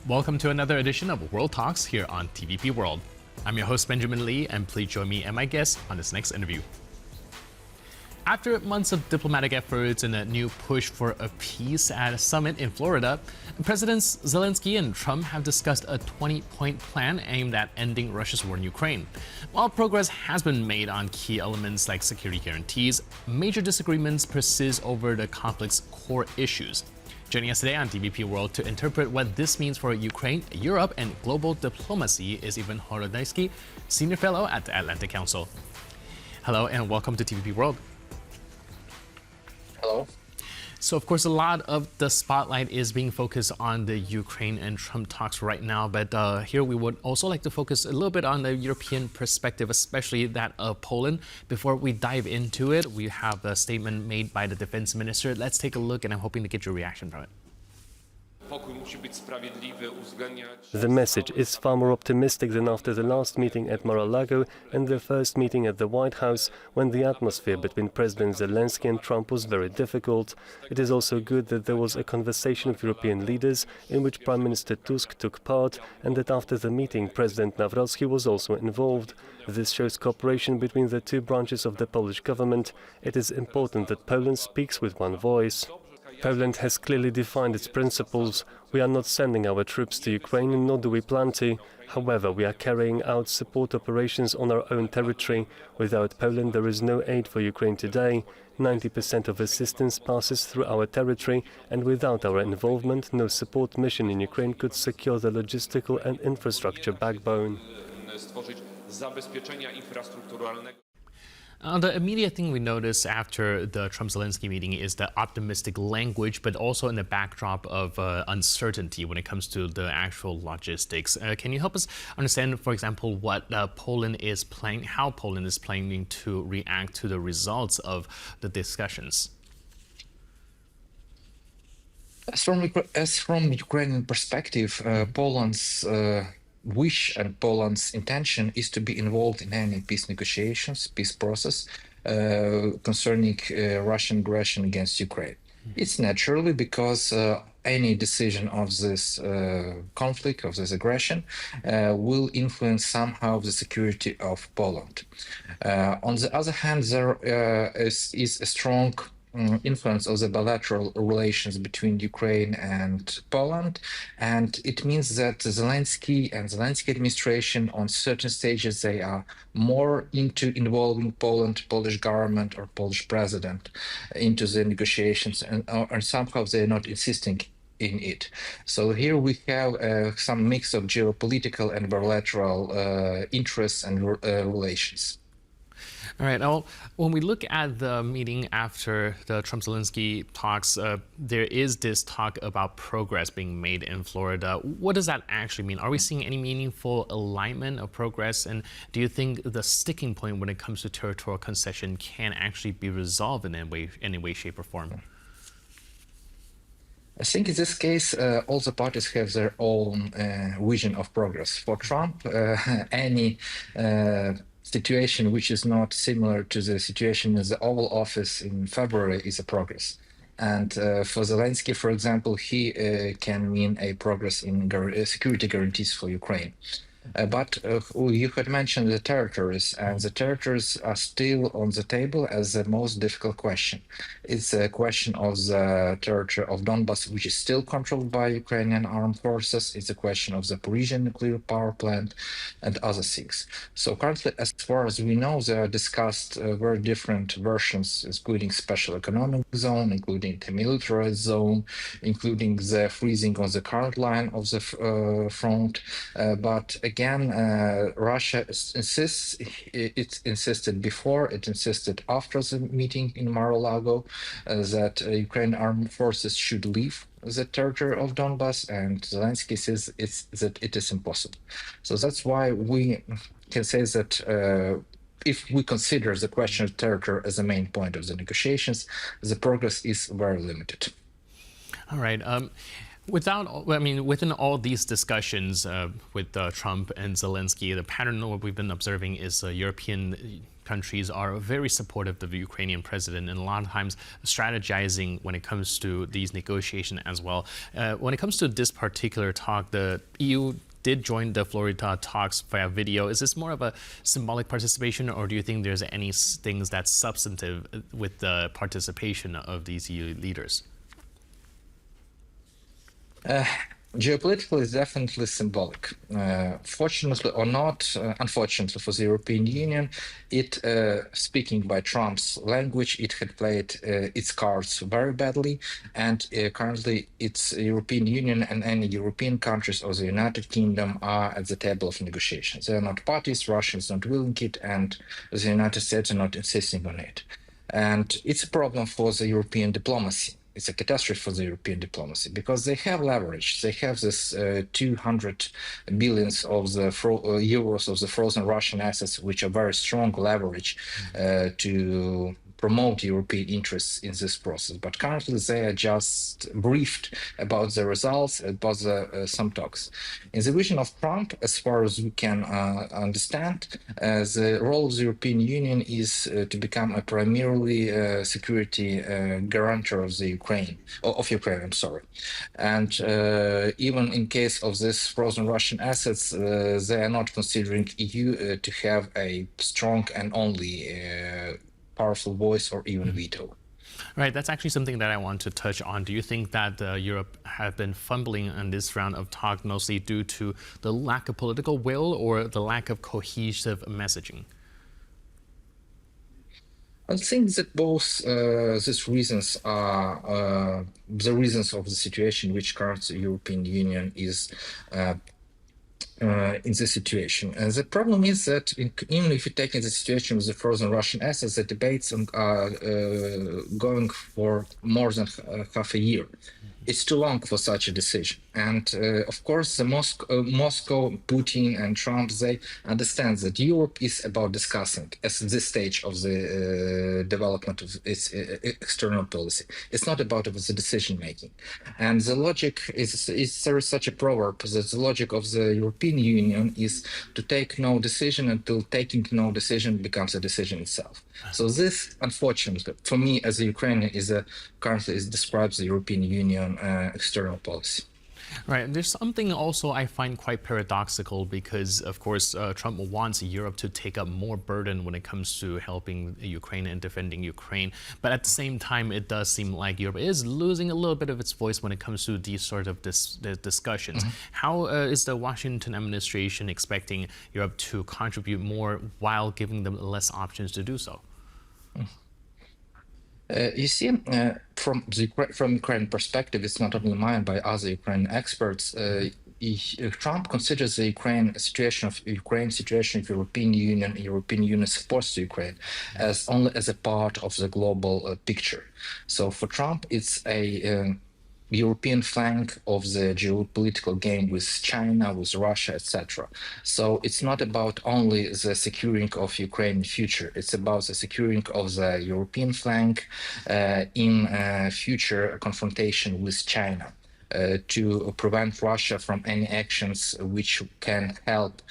Welcome to another edition of World Talks here on TVP World. I'm your host, Benjamin Lee, and please join me and my guests on this next interview. After months of diplomatic efforts and a new push for a peace at a summit in Florida, Presidents Zelenskyy and Trump have discussed a 20-point plan aimed at ending Russia's war in Ukraine. While progress has been made on key elements like security guarantees, major disagreements persist over the conflict's core issues. Joining us today on TVP World to interpret what this means for Ukraine, Europe, and global diplomacy is Ivan Horodyskyy, Senior Fellow at the Atlantic Council. Hello and welcome to TVP World. Hello. So, of course, a lot of the spotlight is being focused on the Ukraine and Trump talks right now. But here we would also like to focus a little bit on the European perspective, especially that of Poland. Before we dive into it, we have a statement made by the defense minister. Let's take a look, and I'm hoping to get your reaction from it. The message is far more optimistic than after the last meeting at Mar-a-Lago and the first meeting at the White House, when the atmosphere between President Zelenskyy and Trump was very difficult. It is also good that there was a conversation of European leaders in which Prime Minister Tusk took part, and that after the meeting President Nawrocki was also involved. This shows cooperation between the two branches of the Polish government. It is important that Poland speaks with one voice. Poland has clearly defined its principles. We are not sending our troops to Ukraine, nor do we plan to. However, we are carrying out support operations on our own territory. Without Poland, there is no aid for Ukraine today. 90% of assistance passes through our territory, and without our involvement, no support mission in Ukraine could secure the logistical and infrastructure backbone. The immediate thing we notice after the Trump-Zelenskyy meeting is the optimistic language, but also in the backdrop of uncertainty when it comes to the actual logistics. Can you help us understand, for example, what Poland is planning, how Poland is planning to react to the results of the discussions? As from Ukrainian perspective, Poland's wish and Poland's intention is to be involved in any peace negotiations, peace process concerning Russian aggression against Ukraine. It's naturally because any decision of this conflict, of this aggression, will influence somehow the security of Poland. On the other hand, there is a strong influence of the bilateral relations between Ukraine and Poland, and it means that Zelenskyy and Zelenskyy administration on certain stages they are more into involving Poland, Polish government or Polish president into the negotiations, and somehow they're not insisting in it. So here we have some mix of geopolitical and bilateral interests and relations. All right. Now, when we look at the meeting after the Trump-Zelenskyy talks, there is this talk about progress being made in Florida. What does that actually mean? Are we seeing any meaningful alignment of progress? And do you think the sticking point when it comes to territorial concession can actually be resolved in any way, shape, or form? I think in this case, all the parties have their own vision of progress. For Trump, any situation which is not similar to the situation in the Oval Office in February is a progress. And for Zelenskyy, for example, he can mean a progress in security guarantees for Ukraine. But you had mentioned the territories, and the territories are still on the table as the most difficult question. It's a question of the territory of Donbas, which is still controlled by Ukrainian armed forces. It's a question of the Zaporizhzhia nuclear power plant and other things. So currently, as far as we know, there are discussed very different versions, including special economic zone, including the militarized zone, including the freezing of the current line of the front. But again, Russia insists, it insisted before, it insisted after the meeting in Mar-a-Lago that Ukrainian armed forces should leave the territory of Donbas, and Zelenskyy says that it is impossible. So that's why we can say that if we consider the question of territory as the main point of the negotiations, the progress is very limited. All right. Within all these discussions with Trump and Zelenskyy, the pattern what we've been observing is European countries are very supportive of the Ukrainian president and a lot of times strategizing when it comes to these negotiations as well. When it comes to this particular talk, the EU did join the Florida talks via video. Is this more of a symbolic participation, or do you think there's any things that's substantive with the participation of these EU leaders? Geopolitical is definitely symbolic. Fortunately or not, unfortunately for the European Union, speaking by Trump's language, it had played its cards very badly, and currently it's European Union and any European countries or the United Kingdom are at the table of negotiations. They are not parties, Russia is not willing it, and the United States are not insisting on it. And it's a problem for the European diplomacy. It's a catastrophe for the European diplomacy because they have leverage. They have this 200 billions of the euros of the frozen Russian assets, which are very strong leverage to promote European interests in this process. But currently they are just briefed about the results, about some talks. In the vision of Trump, as far as we can understand, the role of the European Union is to become a primarily security guarantor of the Ukraine, I'm sorry. And even in case of this frozen Russian assets, they are not considering EU to have a strong and only powerful voice or even veto. Right, that's actually something that I want to touch on. Do you think that Europe have been fumbling in this round of talk mostly due to the lack of political will or the lack of cohesive messaging? I think that both these reasons are the reasons of the situation which currently the European Union is in this situation. And the problem is that even if you take in the situation with the frozen Russian assets, the debates are going for more than half a year. It's too long for such a decision. And of course, the Moscow, Putin and Trump, they understand that Europe is about discussing at this stage of the development of its external policy. It's not about the decision making. And the logic is there is such a proverb that the logic of the European Union is to take no decision until taking no decision becomes a decision itself. So this, unfortunately, for me as a Ukrainian, currently describes the European Union external policy. Right. There's something also I find quite paradoxical because, of course, Trump wants Europe to take up more burden when it comes to helping Ukraine and defending Ukraine. But at the same time, it does seem like Europe is losing a little bit of its voice when it comes to these sort of discussions. How is the Washington administration expecting Europe to contribute more while giving them less options to do so? You see, from Ukraine perspective, it's not only mine, by other Ukrainian experts. Trump considers the situation of European Union supports Ukraine as only as a part of the global picture. So for Trump, it's a European flank of the geopolitical game with China, with Russia, etc. So it's not about only the securing of Ukraine future. It's about the securing of the European flank in future confrontation with China. To prevent Russia from any actions which can help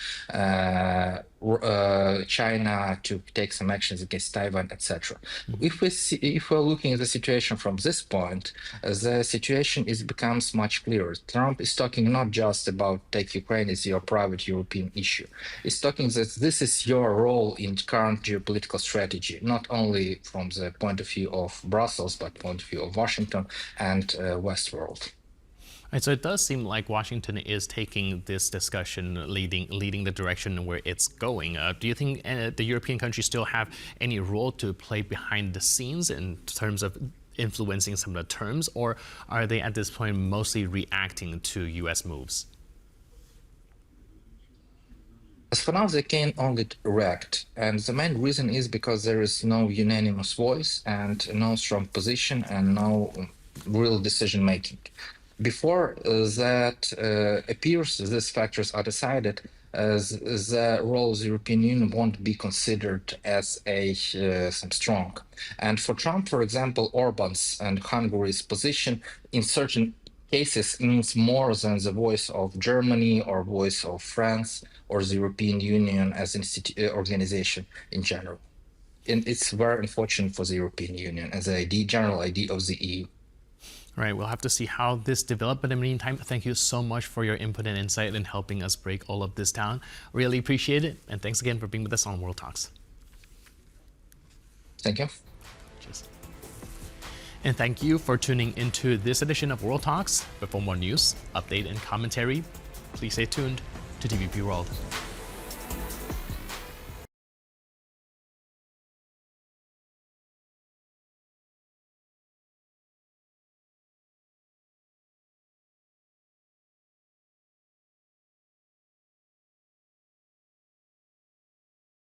China to take some actions against Taiwan, etc. If we're looking at the situation from this point, the situation becomes much clearer. Trump is talking not just about take Ukraine as your private European issue. He's talking that this is your role in current geopolitical strategy, not only from the point of view of Brussels, but point of view of Washington and West world. Right, so it does seem like Washington is taking this discussion, leading the direction where it's going. Do you think the European countries still have any role to play behind the scenes in terms of influencing some of the terms, or are they at this point mostly reacting to U.S. moves? As for now, they can only react, and the main reason is because there is no unanimous voice and no strong position and no real decision making. Before that appears, these factors are decided, the role of the European Union won't be considered as some strong. And for Trump, for example, Orban's and Hungary's position in certain cases means more than the voice of Germany or voice of France or the European Union as an organization in general. and it's very unfortunate for the European Union as the general idea of the EU. Right, we'll have to see how this develops. But in the meantime, thank you so much for your input and insight in helping us break all of this down. Really appreciate it. And thanks again for being with us on World Talks. Thank you. Cheers. And thank you for tuning into this edition of World Talks. But for more news, update, and commentary, please stay tuned to TVP World.